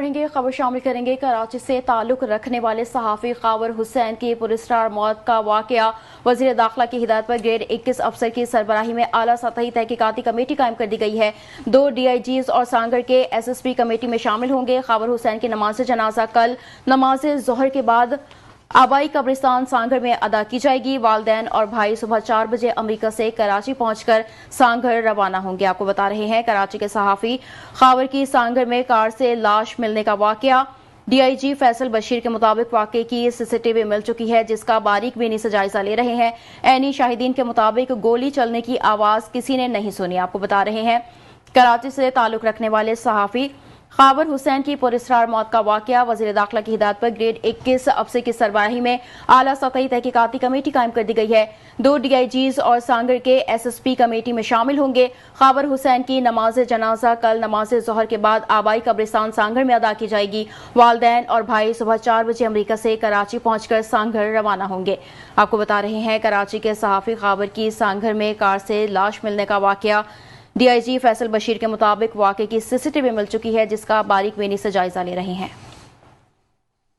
پڑھیں گے خبر شامل کریں گے کراچی سے تعلق رکھنے والے صحافی خاور حسین کی پراسرار موت کا واقعہ وزیر داخلہ کی ہدایت پر گریڈ 21 افسر کی سربراہی میں اعلیٰ سطحی تحقیقاتی کمیٹی قائم کر دی گئی ہے 2 ڈی آئی جیز اور سانگر کے ایس ایس پی کمیٹی میں شامل ہوں گے خاور حسین کی نماز جنازہ کل نماز ظہر کے بعد آبائی قبرستان سانگر میں ادا کی جائے گی والدین اور بھائی صبح 4 بجے امریکہ سے کراچی پہنچ کر سانگر روانہ ہوں گے. آپ کو بتا رہے ہیں کراچی کے صحافی خاور کی سانگر میں کار سے لاش ملنے کا واقعہ. ڈی آئی جی فیصل بشیر کے مطابق واقعے کی سی سی ٹی وی مل چکی ہے جس کا باریک بینی سے جائزہ لے رہے ہیں. عینی شاہدین کے مطابق گولی چلنے کی آواز کسی نے نہیں سنی. آپ کو بتا رہے ہیں کراچی سے تعلق رکھنے والے صحافی خاور حسین کی پراسرار موت کا واقعہ وزیر داخلہ کی ہدایت پر گریڈ 21 افسر کی سربراہی میں اعلیٰ سطحی تحقیقاتی کمیٹی قائم کر دی گئی ہے. 2 ڈی آئی جیز اور سانگر کے ایس ایس پی کمیٹی میں شامل ہوں گے. خاور حسین کی نماز جنازہ کل نماز ظہر کے بعد آبائی قبرستان سانگر میں ادا کی جائے گی. والدین اور بھائی صبح 4 بجے امریکہ سے کراچی پہنچ کر سانگر روانہ ہوں گے. آپ کو بتا رہے ہیں کراچی کے صحافی خاور کی سانگر میں کار سے لاش ملنے کا واقعہ. ڈی آئی جی فیصل بشیر کے مطابق واقعے کی سی سی ٹی وی مل چکی ہے جس کا باریک بینی سے جائزہ لے رہے ہیں.